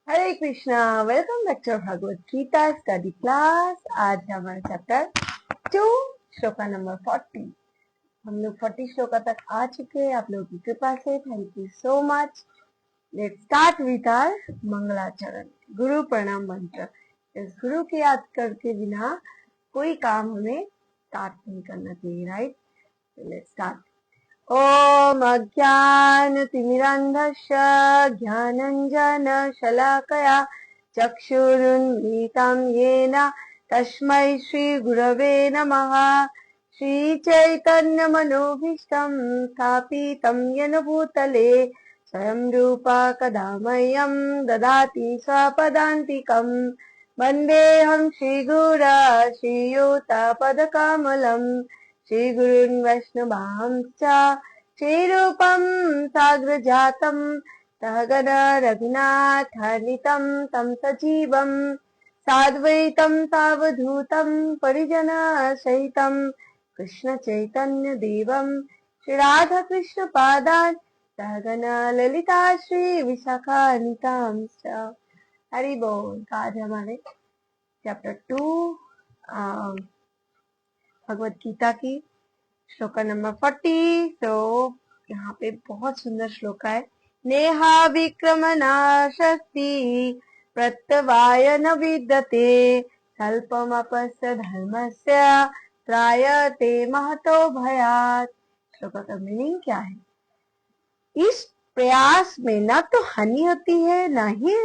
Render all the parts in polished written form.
Hare Krishna. Welcome back to Bhagavad Gita study class. आज हमारा chapter 2 shloka number 40। हम लोग 40 श्लोका तक आ चुके हैं आप लोगों की कृपा से। Thank you so much. Let's start with our Mangalacharan. गुरु प्रणाम मंत्र। इस गुरु की याद करके बिना कोई काम हमें स्टार्ट नहीं करना चाहिए, राइट? Let's start. ॐ अज्ञानतिमिरन्धस्य ज्ञानञ्जनशलाकया चक्षुरुन्मीलितं येन तस्मै श्रीगुरवे नमः। श्रीचैतन्यमनोभीष्टं स्थापितं येन भूतले स्वयं रूपा कदा मह्यं ददाति स्वपदान्तिकम्। वन्देऽहं श्रीगुरा श्रीयुतपदकमलम् श्रीगुरुन् वैष्णवांश्च श्रीरूपं साग्रजातं सहगण रघुनाथान्वितं तं सजीवं साद्वैतं सावधूतं परिजनसहितं कृष्णचैतन्यदेवं श्रीराधाकृष्णपादान् सहगण ललिता श्रीविशाखान्वितांश्च। हरि बोल। आज हमारे चैप्टर 2 भगवत गीता की श्लोका नंबर 40। तो यहाँ पे बहुत सुंदर श्लोक है। नेहा विक्रमनाशस्ति प्रत्यवाय न विद्यते स्वल्पमपस्य धर्मस्य त्रायते महतो भयात्। श्लोक का मीनिंग क्या है? इस प्रयास में न तो हानि होती है न ही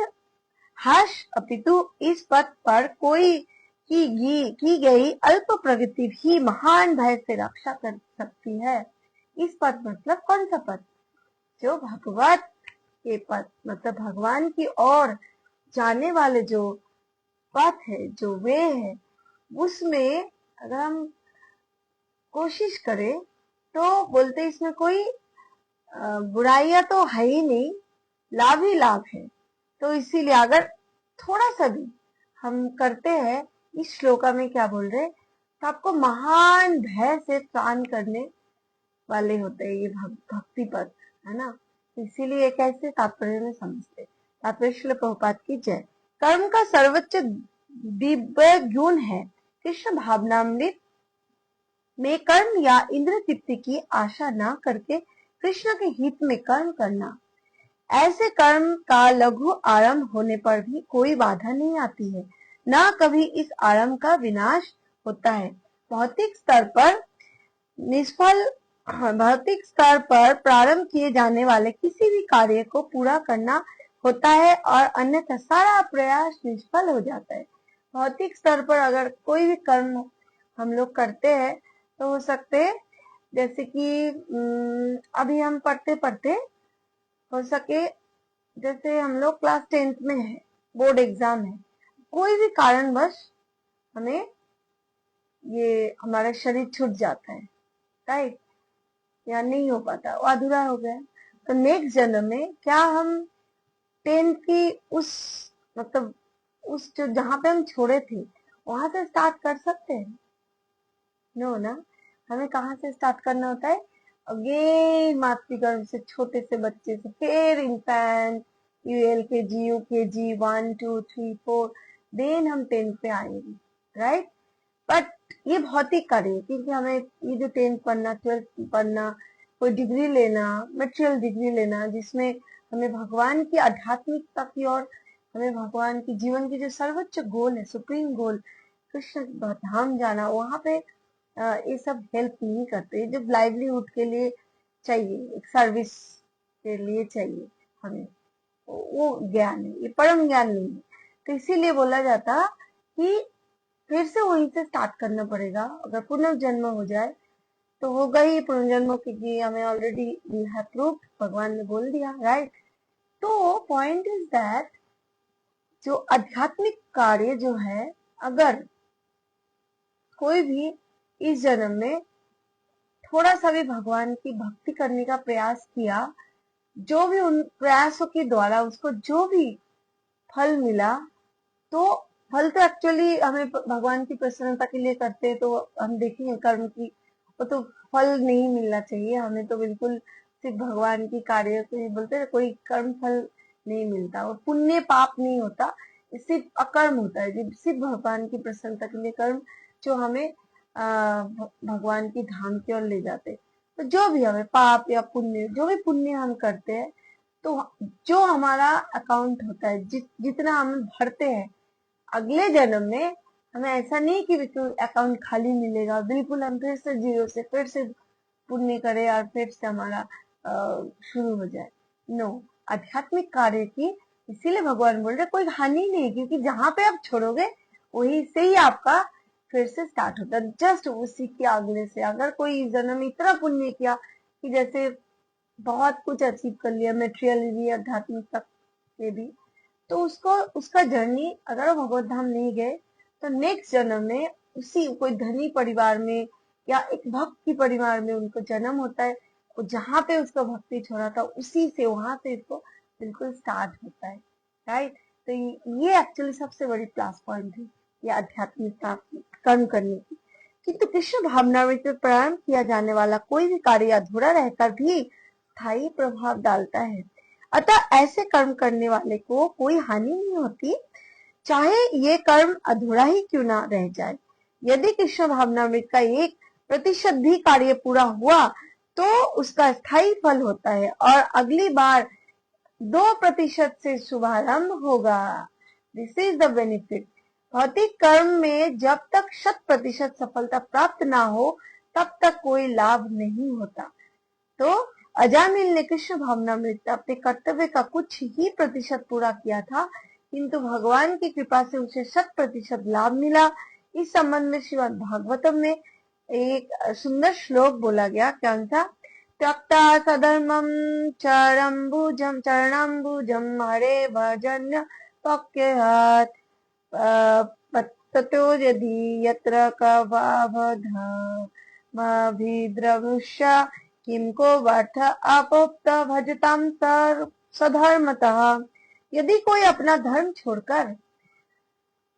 हर्ष, अपितु इस पथ पर कोई की गई अल्प प्रगति भी महान भय से रक्षा कर सकती है। इस पथ मतलब कौन सा पथ? जो भगवत के पथ मतलब भगवान की ओर जाने वाले जो पथ है, जो वे है, उसमें अगर हम कोशिश करें तो बोलते इसमें कोई बुराइयां तो है ही नहीं, लाभ ही लाभ है। तो इसीलिए अगर थोड़ा सा भी हम करते हैं, इस श्लोका में क्या बोल रहे, तो आपको महान भय से त्राण करने वाले होते हैं ये भक्ति पद, है ना? इसीलिए कैसे तात्पर्य में समझते। तात्पर्य श्रील प्रभुपाद की जय। कर्म का सर्वोच्च दिव्य गुण है कृष्ण भावनामृत में कर्म या इंद्र तृप्ति की आशा न करके कृष्ण के हित में कर्म करना। ऐसे कर्म का लघु आरंभ होने पर भी कोई बाधा नहीं आती है, न कभी इस आरंभ का विनाश होता है। भौतिक स्तर पर प्रारंभ किए जाने वाले किसी भी कार्य को पूरा करना होता है और अन्यथा सारा प्रयास निष्फल हो जाता है। भौतिक स्तर पर अगर कोई भी कर्म हम लोग करते हैं तो हो सकते हैं, जैसे कि अभी हम पढ़ते पढ़ते हो सके, जैसे हम लोग क्लास 10th में है, बोर्ड एग्जाम है, कोई भी कारणवश हमें ये हमारा शरीर छूट जाता है, राइट? या नहीं हो पाता, वो अधूरा हो गया। तो नेक्स्ट जन्म में क्या हम 10th की उस मतलब उस जो जहां पे हम छोड़े थे वहां से स्टार्ट कर सकते हैं? नो ना। हमें कहाँ से स्टार्ट करना होता है? अगेन मातृगर्भ से, छोटे से बच्चे से, फिर इन्फेंट, ULKG, UKG 1 2 3 4, देन हम 10th पे आएंगे, राइट? बट ये भौतिक कार्य है, क्योंकि हमें ये जो 10th पढ़ना, 12th पढ़ना, कोई डिग्री लेना, मटेरियल डिग्री लेना, जिसमें हमें भगवान की आध्यात्मिकता की और हमें भगवान की जीवन की जो सर्वोच्च गोल है, सुप्रीम गोल कृष्ण धाम जाना, वहां पे ये सब हेल्प नहीं करते। जब लाइवलीहुड के लिए चाहिए, एक सर्विस के लिए चाहिए हमें, वो ज्ञान है, ये परम ज्ञान नहीं है। तो इसीलिए बोला जाता कि फिर से वहीं से स्टार्ट करना पड़ेगा। अगर पुनर्जन्म हो जाए तो होगा ही पुनर्जन्म, क्योंकि हमें ऑलरेडी वी हैव प्रूव्ड, भगवान ने बोल दिया, राइट? तो पॉइंट इज दैट जो आध्यात्मिक कार्य जो है, अगर कोई भी इस जन्म में थोड़ा सा भी भगवान की भक्ति करने का प्रयास किया, जो भी उन प्रयासों के द्वारा उसको जो भी फल मिला, तो फल तो एक्चुअली हमें भगवान की प्रसन्नता के लिए करते हैं, तो हम देखेंगे कर्म की, वो तो फल नहीं मिलना चाहिए हमें, तो बिल्कुल सिर्फ भगवान की कार्य को ही बोलते हैं। कोई कर्म फल नहीं मिलता, और पुण्य पाप नहीं होता, सिर्फ अकर्म होता है, जो सिर्फ भगवान की प्रसन्नता के लिए कर्म जो हमें भगवान की धाम की ओर ले जाते हैं। तो जो भी हमें पाप या पुण्य, जो भी पुण्य हम करते हैं, तो जो हमारा अकाउंट होता है, जितना हम भरते हैं, अगले जन्म में हमें ऐसा नहीं कि बिल्कुल अकाउंट खाली मिलेगा, बिल्कुल हम फिर से जीरो से फिर से पुण्य करें और फिर से हमारा शुरू हो जाए। नो, आध्यात्मिक कार्य की इसीलिए भगवान बोल रहे कोई हानि नहीं, क्योंकि जहां पे आप छोड़ोगे वहीं से ही आपका फिर से स्टार्ट होता है, जस्ट उसी के अगले से। अगर कोई जन्म में इतना पुण्य किया कि जैसे बहुत कुछ अचीव कर लिया, मेटेरियल भी आध्यात्मिक तक के भी, तो उसको उसका जर्नी, अगर वो भगवत धाम नहीं गए तो नेक्स्ट जन्म में उसी कोई धनी परिवार में या एक भक्त की परिवार में उनको जन्म होता है, वो जहाँ पे उसका भक्ति छोड़ा था उसी से वहां से इसको बिल्कुल स्टार्ट होता है, राइट। तो ये एक्चुअली सबसे बड़ी प्लस पॉइंट है ये आध्यात्मिकता कर्म करने की। किंतु कृष्ण भावनामृत में प्रारंभ किया जाने वाला कोई भी कार्य अधूरा रहकर भी स्थायी प्रभाव डालता है, अतः ऐसे कर्म करने वाले को कोई हानि नहीं होती, चाहे ये कर्म अधूरा ही क्यों ना रह जाए। यदि कृष्ण भावनामृत का 1% भी कार्य पूरा हुआ तो उसका स्थायी फल होता है और अगली बार 2% से शुभारंभ होगा। This is the benefit. भौतिक कर्म में जब तक 100% सफलता प्राप्त ना हो तब तक कोई लाभ नहीं होता। तो अजामिल ने कृष्ण भावनामृत अपने कर्तव्य का कुछ ही प्रतिशत पूरा किया था, किंतु भगवान की कृपा से उसे 100% लाभ मिला। इस संबंध में श्रीमद् भागवतम में एक सुंदर श्लोक बोला गया, क्या था? त्यक्ता सधर्मम चरणाम्बुजम हरे भजन्य पक्यहात ततो यदि यत्र कवावधमभिद्रवुष्या किम को वार्थ आपोक्त भजताम सधर्मतः। यदि कोई अपना धर्म छोड़कर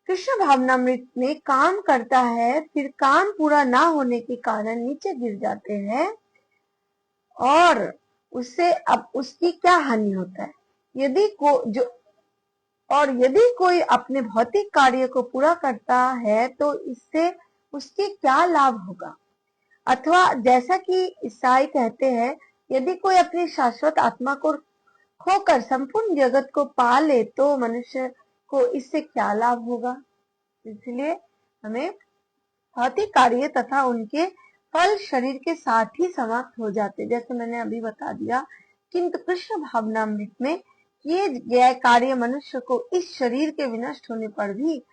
कृष्ण भावनामृत में काम करता है, फिर काम पूरा ना होने के कारण नीचे गिर जाते हैं और उससे अब उसकी क्या हानि होता है। यदि कोई अपने भौतिक कार्य को पूरा करता है तो इससे उसके क्या लाभ होगा। अथवा जैसा कि ईसाई कहते हैं, यदि कोई अपनी शाश्वत आत्मा को खोकर संपूर्ण जगत को पा ले तो मनुष्य को इससे क्या लाभ होगा। इसलिए हमें भौतिक कार्य तथा उनके फल शरीर के साथ ही समाप्त हो जाते, जैसे मैंने अभी बता दिया। किंतु कृष्ण भावनामृत में किए गए कार्य मनुष्य को इस शरीर के विनष्ट होने पर भी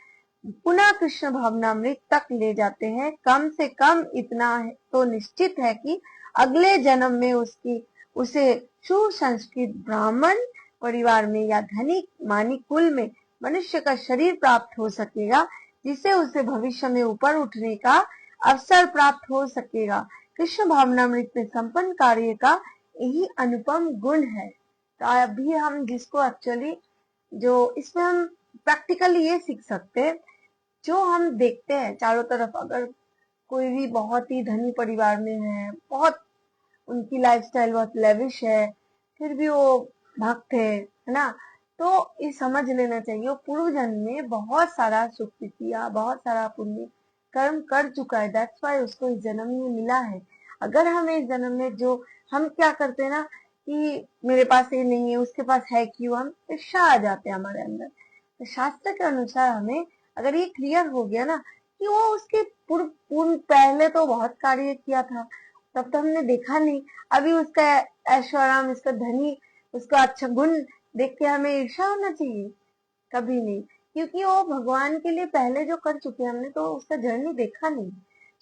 पुनः कृष्ण भावनामृत तक ले जाते हैं। कम से कम इतना तो निश्चित है कि अगले जन्म में उसे सुसंस्कृत ब्राह्मण परिवार में या धनिक मानी कुल में मनुष्य का शरीर प्राप्त हो सकेगा, जिससे उसे भविष्य में ऊपर उठने का अवसर प्राप्त हो सकेगा। कृष्ण भावनामृत में संपन्न कार्य का यही अनुपम गुण है। तो अभी हम जिसको एक्चुअली जो इसमें हम प्रैक्टिकली ये सीख सकते हैं, जो हम देखते हैं चारों तरफ, अगर कोई भी बहुत ही धनी परिवार में है, बहुत उनकी लाइफस्टाइल बहुत लेविश है, फिर भी वो भक्त है ना, तो ये समझ लेना चाहिए वो पूर्व जन्म में बहुत सारा सुख किया, बहुत सारा पुण्य कर्म कर चुका है, दैट्स वाई उसको इस जन्म में मिला है। अगर हमें इस जन्म में जो हम क्या करते हैं ना कि मेरे पास ये नहीं है उसके पास है क्यों, हम ईर्ष्या आ जाते हैं हमारे अंदर। तो शास्त्र के अनुसार हमें अगर ये क्लियर हो गया ना कि वो उसके पूर्व पहले तो बहुत कार्य किया था, तब तो हमने देखा नहीं, अभी उसका ऐश्वर्य, उसका धनी, उसका अच्छा गुण देख के हमें ईर्ष्या होना चाहिए? कभी नहीं, क्योंकि वो भगवान के लिए पहले जो कर चुके हैं, हमने तो उसका जर्नी देखा नहीं,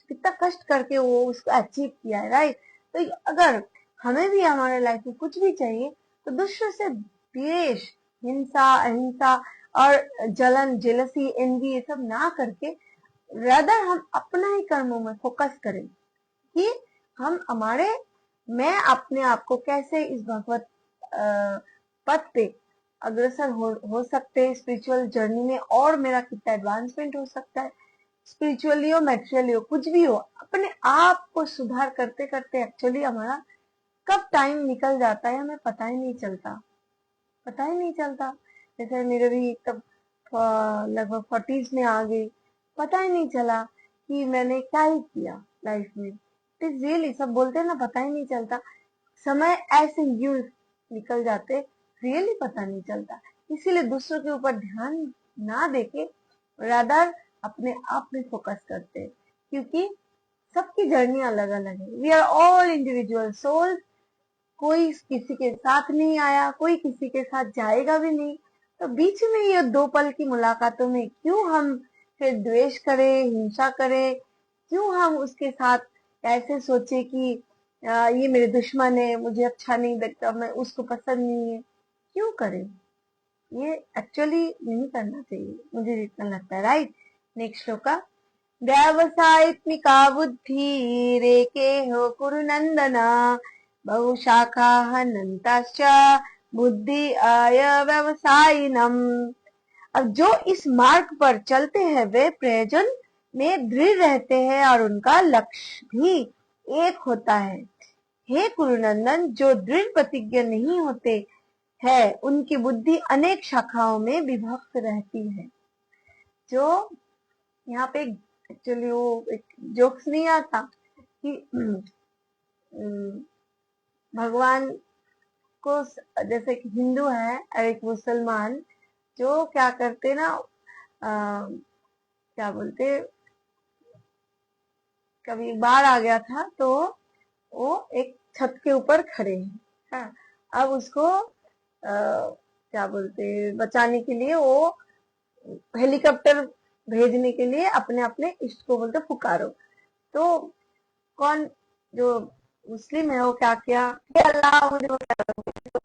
कितना कष्ट करके वो उसको अचीव किया है, राइट। तो अगर हमें भी हमारे लाइफ में कुछ भी चाहिए तो दूसरे से द्वेष, हिंसा, अहिंसा और जलन, जेलसी, एनवी ये सब ना करके रादर हम अपना ही कर्मों में फोकस करें कि मैं अपने आप को कैसे इस भगवत पथ पे अग्रसर हो सकते हैं स्पिरिचुअल जर्नी में, और मेरा कितना एडवांसमेंट हो सकता है, स्पिरिचुअली हो, मेटेरियली हो, कुछ भी हो, अपने आप को सुधार करते करते एक्चुअली हमारा कब टाइम निकल जाता है हमें पता ही नहीं चलता। पता ही नहीं चलता। जैसे मेरे भी तब लगभग 40s में आ गई, पता ही नहीं चला कि मैंने क्या ही किया लाइफ में। इट इज रियली, सब बोलते हैं ना पता ही नहीं चलता, समय ऐसे यूं निकल जाते, रियली पता नहीं चलता। इसीलिए दूसरों के ऊपर ध्यान ना देके रादर अपने आप में फोकस करते हैं, क्योंकि सबकी जर्नी अलग अलग है। We are all individual soul, कोई किसी के साथ नहीं आया, कोई किसी के साथ जाएगा भी नहीं। तो बीच में ये दो पल की मुलाकातों में क्यों हम फिर द्वेष करें, हिंसा करें, क्यों हम उसके साथ ऐसे सोचे कि ये मेरे दुश्मन है, मुझे अच्छा नहीं लगता, मैं उसको पसंद नहीं है, क्यों करें? ये एक्चुअली नहीं करना चाहिए, मुझे जितना लगता है, राइट। नेक्स्ट श्लोका। व्यावसायित्मिका बुद्धि रेके हो कुरुनंदना बहुशाखा हनंताश्च बुद्धि आय व्यवसायिनम। अब जो इस मार्ग पर चलते हैं वे प्रयोजन में दृढ़ रहते हैं और उनका लक्ष्य भी एक होता है। हे कुरुनंदन, जो दृढ़ प्रतिज्ञ नहीं होते है उनकी बुद्धि अनेक शाखाओं में विभक्त रहती है। जो यहाँ पे एक्चुअली वो एक जोक्स नहीं आता कि भगवान को, जैसे कि हिंदू है और एक मुसलमान, जो क्या करते ना, क्या बोलते, कभी बाढ़ आ गया था तो वो एक छत के ऊपर खड़े हैं। हाँ, अब उसको क्या बोलते, बचाने के लिए वो हेलीकॉप्टर भेजने के लिए अपने अपने इष्ट को बोलते पुकारो। तो कौन, जो मुस्लिम है वो क्या किया, "हे अल्लाह मुझे बचाओ।"